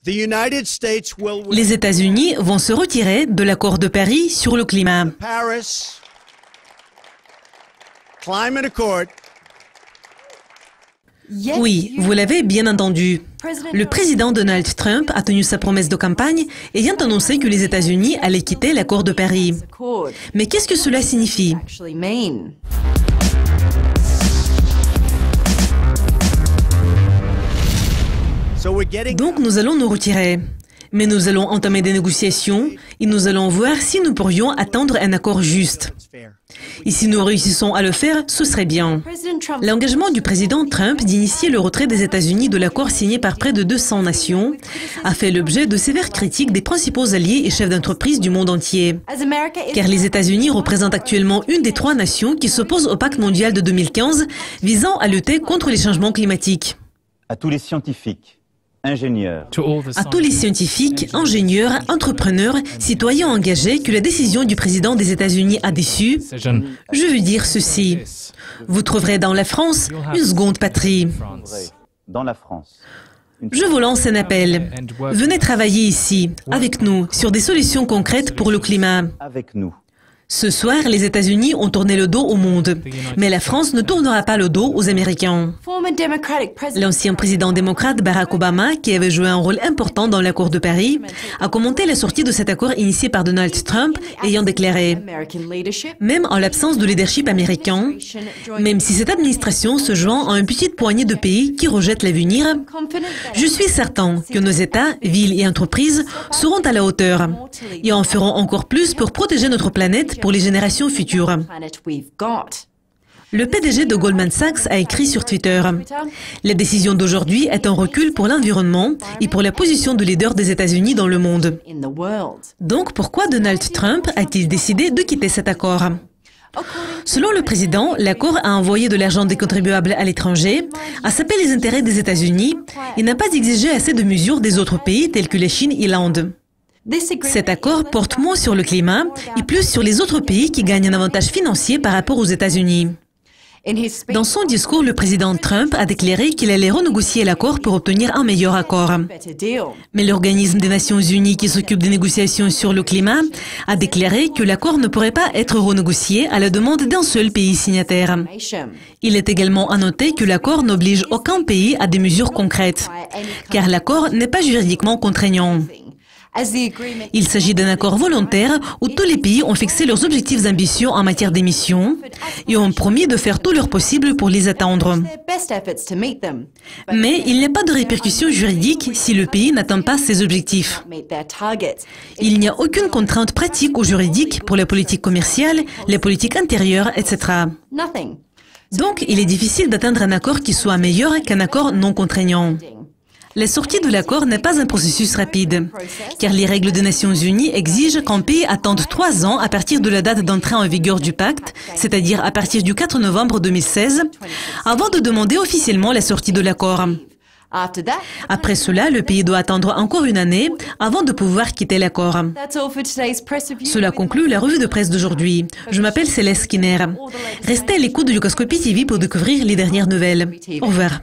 Les États-Unis vont se retirer de l'accord de Paris sur le climat. Oui, vous l'avez bien entendu. Le président Donald Trump a tenu sa promesse de campagne ayant annoncé que les États-Unis allaient quitter l'accord de Paris. Mais qu'est-ce que cela signifie? Donc nous allons nous retirer. Mais nous allons entamer des négociations et nous allons voir si nous pourrions atteindre un accord juste. Et si nous réussissons à le faire, ce serait bien. L'engagement du président Trump d'initier le retrait des États-Unis de l'accord signé par près de 200 nations a fait l'objet de sévères critiques des principaux alliés et chefs d'entreprise du monde entier. Car les États-Unis représentent actuellement une des 3 nations qui s'opposent au pacte mondial de 2015 visant à lutter contre les changements climatiques. À tous les scientifiques, ingénieurs, à tous les scientifiques, ingénieurs, entrepreneurs, citoyens engagés que la décision du président des États-Unis a déçu, je veux dire ceci. Vous trouverez dans la France une seconde patrie. dans la France. Je vous lance un appel. Venez travailler ici, avec nous, sur des solutions concrètes pour le climat. Avec nous. Ce soir, les États-Unis ont tourné le dos au monde. Mais la France ne tournera pas le dos aux Américains. L'ancien président démocrate Barack Obama, qui avait joué un rôle important dans l'accord de Paris, a commenté la sortie de cet accord initié par Donald Trump, ayant déclaré « Même en l'absence de leadership américain, même si cette administration se joint à une petite poignée de pays qui rejettent l'avenir, je suis certain que nos États, villes et entreprises seront à la hauteur et en feront encore plus pour protéger notre planète pour les générations futures. » Le PDG de Goldman Sachs a écrit sur Twitter « La décision d'aujourd'hui est un recul pour l'environnement et pour la position de leader des États-Unis dans le monde. » Donc pourquoi Donald Trump a-t-il décidé de quitter cet accord? Selon le président, l'accord a envoyé de l'argent des contribuables à l'étranger, a sapé les intérêts des États-Unis et n'a pas exigé assez de mesures des autres pays tels que la Chine et l'Inde. Cet accord porte moins sur le climat et plus sur les autres pays qui gagnent un avantage financier par rapport aux États-Unis. Dans son discours, le président Trump a déclaré qu'il allait renégocier l'accord pour obtenir un meilleur accord. Mais l'Organisme des Nations Unies qui s'occupe des négociations sur le climat a déclaré que l'accord ne pourrait pas être renégocié à la demande d'un seul pays signataire. Il est également à noter que l'accord n'oblige aucun pays à des mesures concrètes, car l'accord n'est pas juridiquement contraignant. Il s'agit d'un accord volontaire où tous les pays ont fixé leurs objectifs ambitieux en matière d'émissions et ont promis de faire tout leur possible pour les atteindre. Mais il n'y a pas de répercussions juridiques si le pays n'atteint pas ses objectifs. Il n'y a aucune contrainte pratique ou juridique pour la politique commerciale, la politique intérieure, etc. Donc, il est difficile d'atteindre un accord qui soit meilleur qu'un accord non contraignant. La sortie de l'accord n'est pas un processus rapide, car les règles des Nations Unies exigent qu'un pays attende 3 ans à partir de la date d'entrée en vigueur du pacte, c'est-à-dire à partir du 4 novembre 2016, avant de demander officiellement la sortie de l'accord. Après cela, le pays doit attendre encore 1 année avant de pouvoir quitter l'accord. Cela conclut la revue de presse d'aujourd'hui. Je m'appelle Céleste Skinner. Restez à l'écoute de Yucascopi TV pour découvrir les dernières nouvelles. Au revoir.